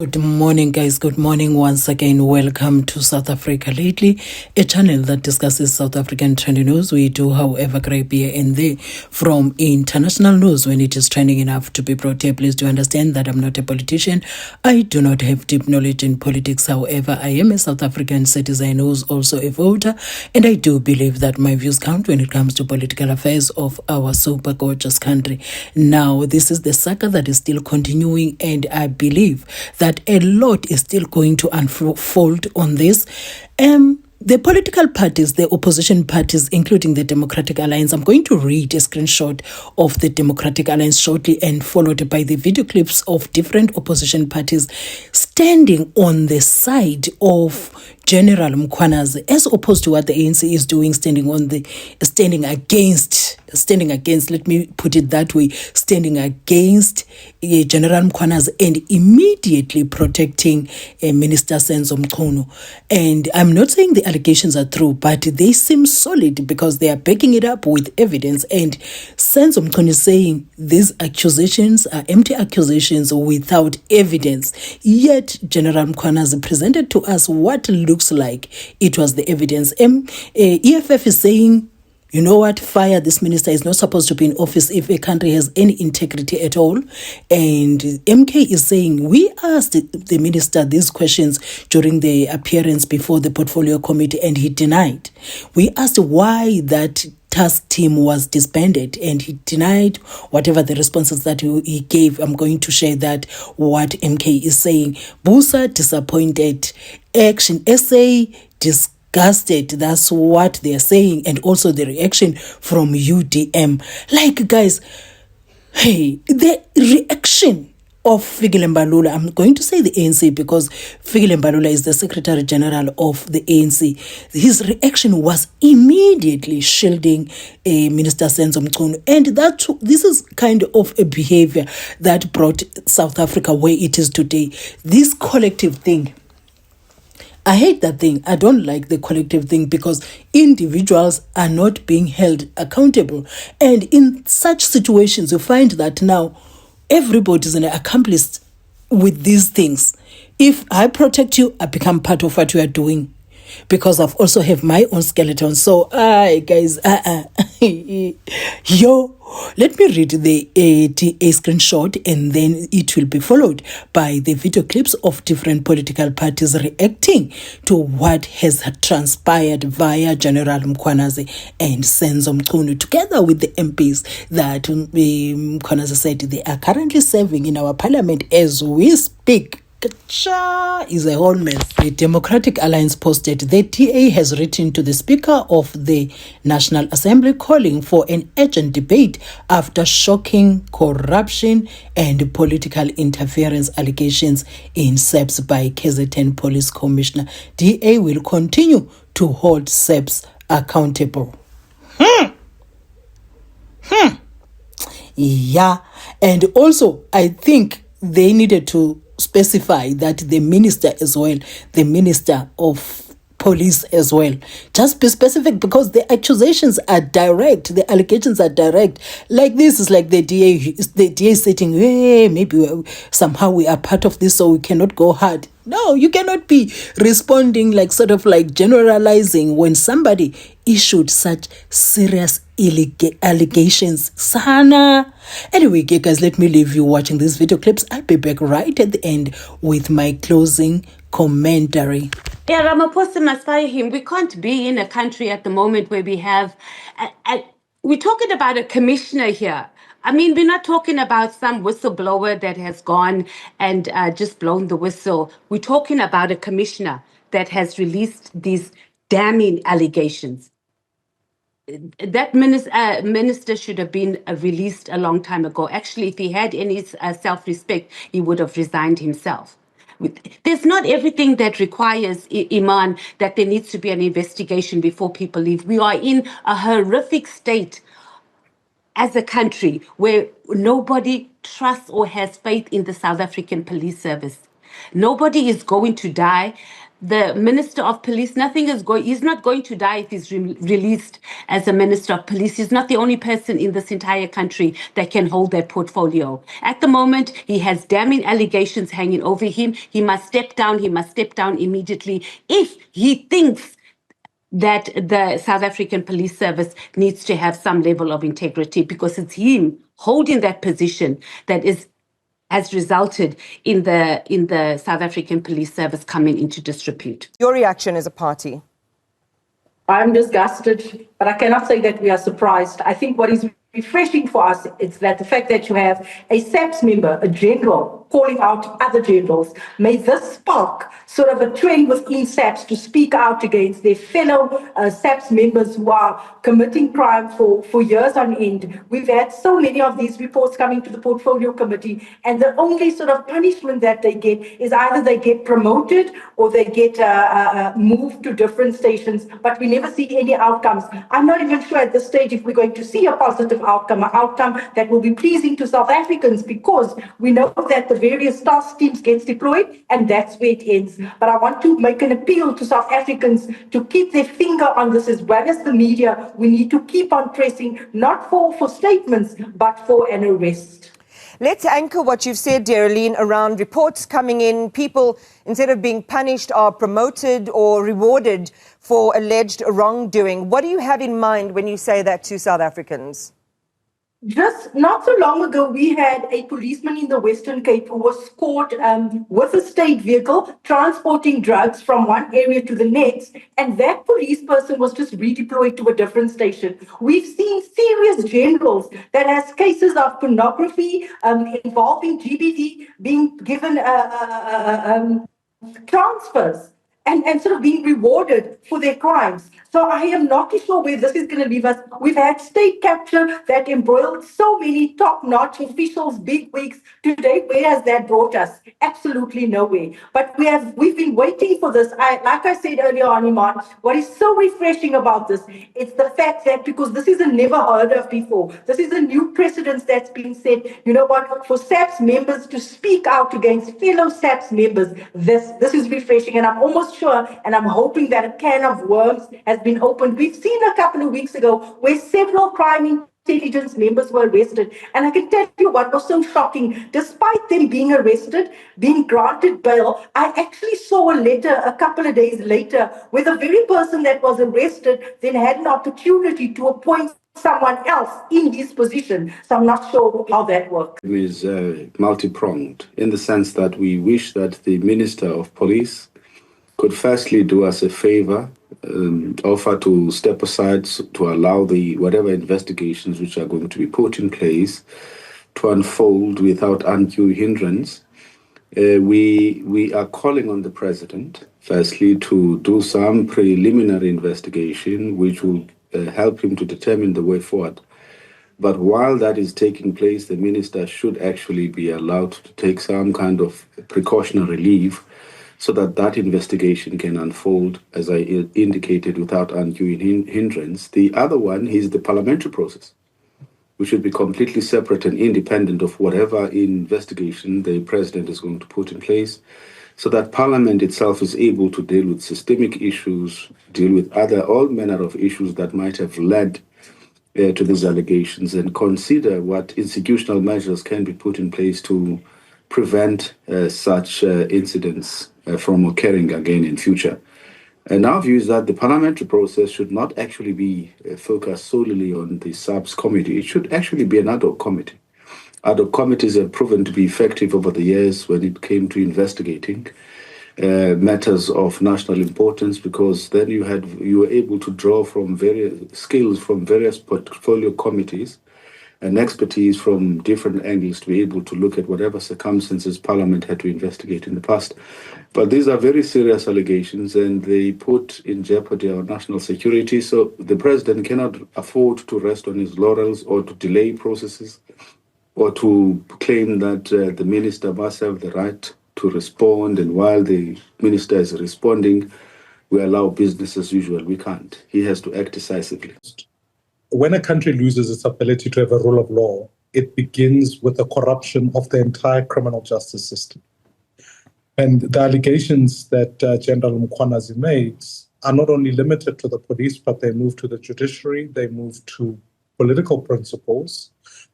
Good morning, guys. Good morning once again. Welcome to South Africa Lately, a channel that discusses South African trending news. We do, however, grab here and there from international news when it is trending enough to be brought here. Please do understand that I'm not a politician. I do not have deep knowledge in politics. However, I am a South African citizen who's also a voter, and I do believe that my views count when it comes to political affairs of our super gorgeous country. Now, this is the saga that is still continuing, and I believe that a lot is still going to unfold on this. The political parties, the opposition parties, including the Democratic Alliance, I'm going to read a screenshot of the Democratic Alliance shortly and followed by the video clips of different opposition parties standing on the side of General Mkhwanazi, as opposed to what the ANC is doing, standing against, let me put it that way, standing against General Mkhwanazi and immediately protecting Minister SENZO MCHUNU. And I'm not saying the allegations are true, but they seem solid because they are backing it up with evidence. And SENZO MCHUNU is saying these accusations are empty accusations without evidence. Yet General Mkhwanazi presented to us what looks like it was the evidence. EFF is saying, you know what, fire this minister. Is not supposed to be in office if a country has any integrity at all. And MK is saying, we asked the minister these questions during the appearance before the portfolio committee and he denied. We asked why that task team was disbanded and he denied whatever the responses that he gave. I'm going to share that what MK is saying. Bosa disappointed. Action SA disgusted. That's what they're saying. And also the reaction from UDM. Like, guys, hey, the reaction of Fikile Mbalula, I'm going to say the ANC because Fikile Mbalula is the Secretary General of the ANC. His reaction was immediately shielding Minister SENZO MCHUNU. And this is kind of a behavior that brought South Africa where it is today. This collective thing, I hate that thing. I don't like the collective thing because individuals are not being held accountable. And in such situations, you find that now everybody's an accomplice with these things. If I protect you, I become part of what you are doing because I've also have my own skeleton. So, guys, yo, let me read the a screenshot and then it will be followed by the video clips of different political parties reacting to what has transpired via General Mkhwanazi and SENZO MCHUNU, together with the MPs that Mkhwanazi said they are currently serving in our parliament as we speak. Is a whole mess. The Democratic Alliance posted, the DA has written to the Speaker of the National Assembly calling for an urgent debate after shocking corruption and political interference allegations in SEPS by KZN Police Commissioner. DA will continue to hold SEPS accountable. Yeah, and also I think they needed to specify that the minister as well, the minister of police as well, just be specific because the accusations are direct, the allegations are direct. Like this is like the DA sitting, hey, maybe somehow we are part of this so we cannot go hard. No, you cannot be responding like sort of like generalizing when somebody issued such serious allegations. Sana. Anyway, guys, let me leave you watching these video clips. I'll be back right at the end with my closing commentary. Yeah, Ramaphosa must fire him. We can't be in a country at the moment where we have... we're talking about a commissioner here. I mean, we're not talking about some whistleblower that has gone and just blown the whistle. We're talking about a commissioner that has released these damning allegations. That minister should have been released a long time ago. Actually, if he had any self-respect, he would have resigned himself. There's not everything that requires, Iman, that there needs to be an investigation before people leave. We are in a horrific state as a country where nobody trusts or has faith in the South African police service. Nobody is going to die the Minister of Police, he's not going to die if he's released as a Minister of Police. He's not the only person in this entire country that can hold that portfolio. At the moment, he has damning allegations hanging over him. He must step down. He must step down immediately if he thinks that the South African Police Service needs to have some level of integrity, because it's him holding that position that has resulted in the South African Police Service coming into disrepute. Your reaction as a party? I'm disgusted, but I cannot say that we are surprised. I think what is refreshing for us is that the fact that you have a SAPS member, a general, calling out other generals, may this spark sort of a trend within SAPS to speak out against their fellow SAPS members who are committing crime for years on end. We've had so many of these reports coming to the Portfolio Committee, and the only sort of punishment that they get is either they get promoted or they get moved to different stations, but we never see any outcomes. I'm not even sure at this stage if we're going to see a positive outcome, an outcome that will be pleasing to South Africans, because we know that the various task teams gets deployed and that's where it ends. But I want to make an appeal to South Africans to keep their finger on this, as well as the media. We need to keep on pressing, not for statements, but for an arrest. Let's anchor what you've said, Darlene, around reports coming in. People, instead of being punished, are promoted or rewarded for alleged wrongdoing. What do you have in mind when you say that to South Africans? Just not so long ago, we had a policeman in the Western Cape who was caught with a state vehicle transporting drugs from one area to the next, and that police person was just redeployed to a different station. We've seen serious generals that has cases of pornography involving GBV being given transfers and sort of being rewarded for their crimes. So I am not too sure where this is going to leave us. We've had state capture that embroiled so many top-notch officials, big wigs. Today, where has that brought us? Absolutely nowhere. But we've been waiting for this. Like I said earlier on, Iman, what is so refreshing about this, it's the fact that, because this is a never heard of before, this is a new precedence that's been set. You know what? For SAPS members to speak out against fellow SAPS members, this is refreshing, and I'm almost sure, and I'm hoping that a can of worms has been opened. We've seen a couple of weeks ago where several crime intelligence members were arrested, and I can tell you what was so shocking. Despite them being arrested, being granted bail, I actually saw a letter a couple of days later where the very person that was arrested then had an opportunity to appoint someone else in his position. So I'm not sure how that works. It is multi-pronged in the sense that we wish that the Minister of Police could firstly do us a favor, offer to step aside to allow whatever investigations which are going to be put in place to unfold without undue hindrance. We are calling on the President, firstly, to do some preliminary investigation which will help him to determine the way forward. But while that is taking place, the Minister should actually be allowed to take some kind of precautionary leave so that that investigation can unfold, as I indicated, without undue hindrance. The other one is the parliamentary process, which should be completely separate and independent of whatever investigation the President is going to put in place, so that Parliament itself is able to deal with systemic issues, deal with all manner of issues that might have led to these allegations, and consider what institutional measures can be put in place to prevent such incidents from occurring again in future. And our view is that the parliamentary process should not actually be focused solely on the SAPS committee. It should actually be an ad hoc committee. Ad hoc committees have proven to be effective over the years when it came to investigating matters of national importance, because then you were able to draw from various skills from various portfolio committees and expertise from different angles to be able to look at whatever circumstances Parliament had to investigate in the past. But these are very serious allegations, and they put in jeopardy our national security. So the President cannot afford to rest on his laurels or to delay processes or to claim that the Minister must have the right to respond, and while the Minister is responding, we allow business as usual. We can't. He has to act decisively. When a country loses its ability to have a rule of law, it begins with the corruption of the entire criminal justice system. And the allegations that General Mkhwanazi makes are not only limited to the police, but they move to the judiciary, they move to political principles,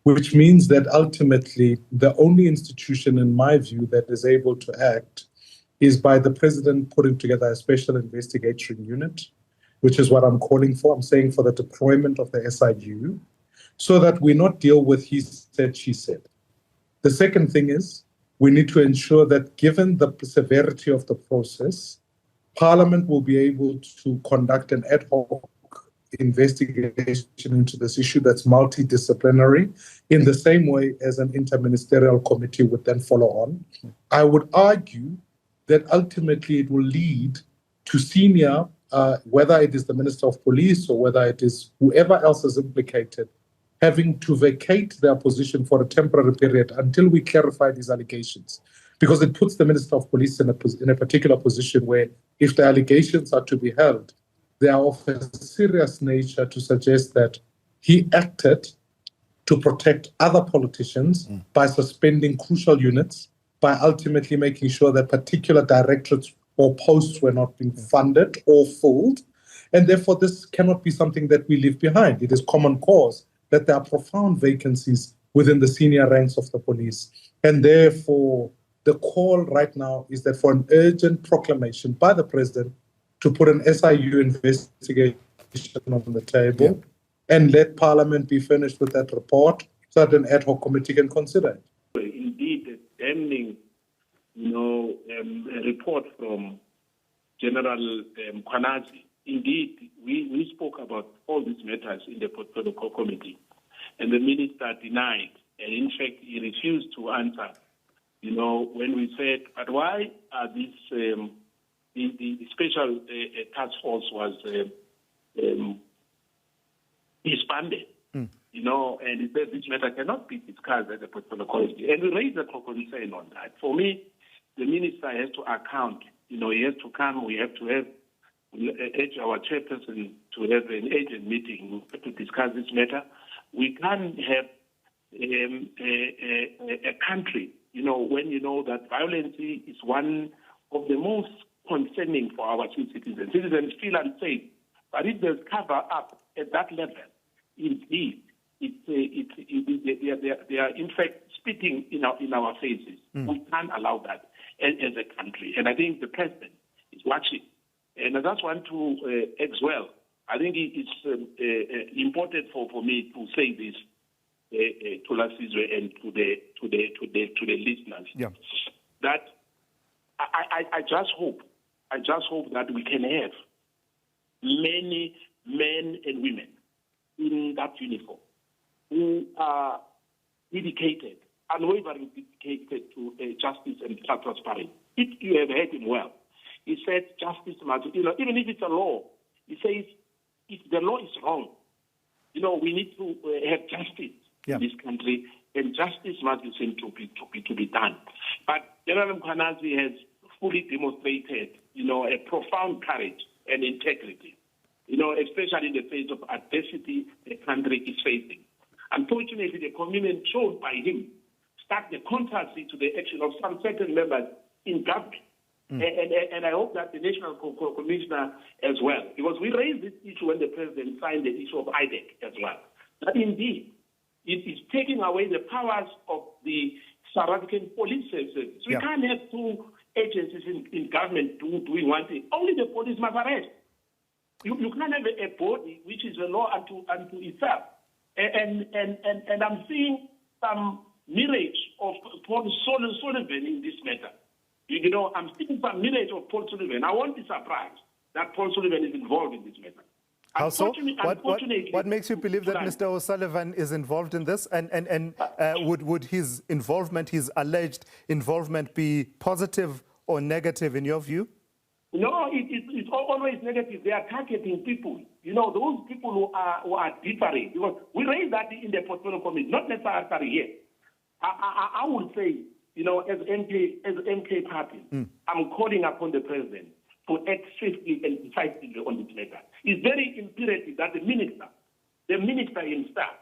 which means that ultimately the only institution, in my view, that is able to act is by the president putting together a special investigatory unit, which is what I'm calling for. I'm saying for the deployment of the SIU, so that we not deal with he said, she said. The second thing is we need to ensure that given the severity of the process, Parliament will be able to conduct an ad hoc investigation into this issue that's multidisciplinary in the same way as an interministerial committee would then follow on. I would argue that ultimately it will lead to senior, whether it is the Minister of Police or whether it is whoever else is implicated, having to vacate their position for a temporary period until we clarify these allegations. Because it puts the Minister of Police in a particular position where if the allegations are to be held, they are of a serious nature to suggest that he acted to protect other politicians by suspending crucial units, by ultimately making sure that particular directorates or posts were not being funded or filled. And therefore, this cannot be something that we leave behind. It is common cause that there are profound vacancies within the senior ranks of the police. And therefore, the call right now is that for an urgent proclamation by the president to put an SIU investigation on the table and let Parliament be finished with that report so that an ad hoc committee can consider it. Indeed, a damning, report from General Mkhwanazi. Indeed, we spoke about all these matters in the portfolio committee, and the minister denied, and in fact, he refused to answer. When we said, but why are these, the special task force was disbanded, and he said this matter cannot be discussed at the portfolio committee. And we raised a concern on that. For me, the minister has to account, he has to come, we have to have our chairperson to have an agent meeting to discuss this matter. We can't have a country, when you know that violence is one of the most concerning for our citizens. Citizens feel unsafe, but if there's cover up at that level, indeed, they are in fact spitting in our faces. We can't allow that as a country. And I think the president is watching. And I just want to as well, I think it's important for me to say this to LUCEY and to the listeners, that I just hope that we can have many men and women in that uniform who are dedicated, unwavering dedicated to justice and transparency. If you have heard him well, he said justice must, even if it's a law, he says if the law is wrong, we need to have justice in this country, and justice must be seen to be done. But General Mkhwanazi has fully demonstrated, a profound courage and integrity, especially in the face of adversity the country is facing. Unfortunately, the commitment shown by him stuck the contrary to the action of some certain members in government. And I hope that the National Commissioner as well, because we raised this issue when the President signed the issue of IDEC as well, that indeed it is taking away the powers of the South African police services. We can't have two agencies in government doing one thing. Only the police must arrest. You can't have a body which is a law unto itself. And I'm seeing some mirage of Paul Sullivan in this matter. I'm seeing some mirage of Paul Sullivan. I won't be surprised that Paul Sullivan is involved in this matter. How so? What makes you believe that Mr. O'Sullivan is involved in this? And would his involvement, his alleged involvement, be positive or negative in your view? No, it's always negative. They are targeting people. Those people who are differing. Because we raised that in the portfolio committee, not necessarily here. I would say, as MK party, I'm calling upon the president to act swiftly and decisively on this matter. It's very imperative that the minister himself,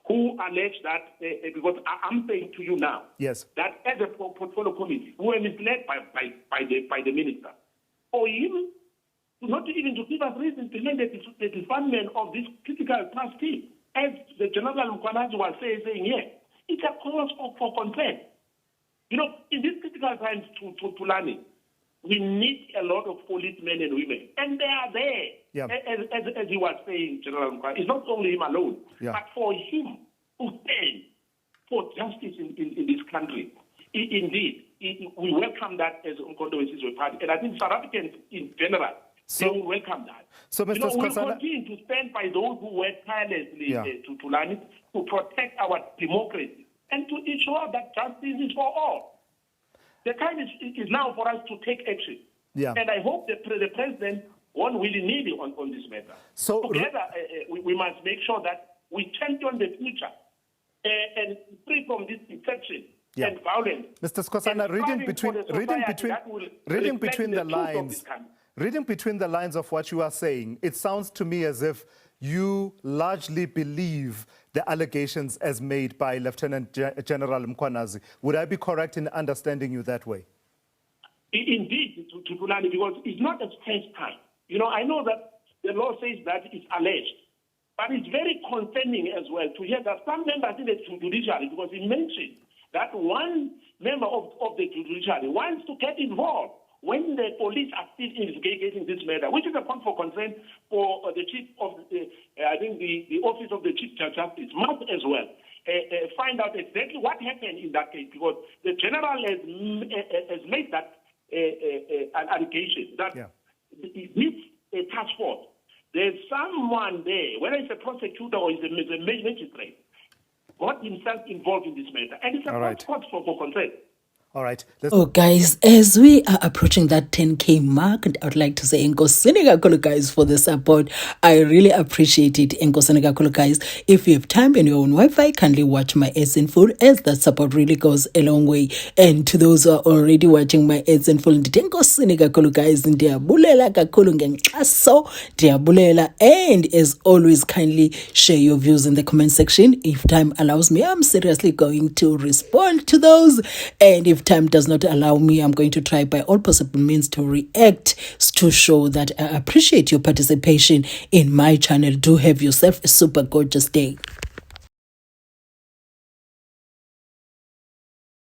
who allege that, because I'm saying to you now, yes, that as a portfolio committee, who were misled by the minister, for him not even to give us reason to make the disbandment of this critical trustee, as the General Mkhwanazi was saying here, it's a cause for concern. You know, in these critical times to learning, we need a lot of policemen and women, and they are there. Yeah. As he was saying, General Mkhwanazi, it's not only him alone, yeah, but for him to stand for justice in this country. Indeed, we welcome that as MCHUNU party, and I think South Africans in general, they will welcome that. So, Mr. We will Skosana, continue to stand by those who work tirelessly Yeah. to learn it, to protect our democracy, and to ensure that justice is for all. The time is now for us to take action. Yeah. And I hope that the president won't willy-nilly on this matter. So, together, we must make sure that we champion the future and free from this deception Yeah. and violence. Mr. Skosana, reading between the lines of what you are saying, it sounds to me as if you largely believe the allegations as made by Lieutenant General Mkhwanazi. Would I be correct in understanding you that way? Indeed, to Tulani, because it's not the first time. You know, I know that the law says that it's alleged, but it's very concerning as well to hear that some members in the judiciary, because he mentioned that one member of the judiciary wants to get involved when the police are still investigating this matter, which is a point for concern for the chief of, I think the office of the chief justice must as well find out exactly what happened in that case, because the general has made that an allegation that this task force, there's someone there, whether it's a prosecutor or it's a magistrate, got himself involved in this matter, and it's a cause for concern. All right. Oh, guys, as we are approaching that 10K mark, I would like to say, Nkosini kakhulu, guys, for the support. I really appreciate it. Nkosini kakhulu, guys. If you have time and your own Wi-Fi, kindly watch my ads in full, as that support really goes a long way. And to those who are already watching my ads in full, Nkosini kakhulu, guys, ndiyabulela kakhulu ngenkxaso, ndiyabulela. And as always, kindly share your views in the comment section. If time allows me, I'm seriously going to respond to those. And if time does not allow me, I'm going to try by all possible means to react to show that I appreciate your participation in my channel. Do have yourself a super gorgeous day.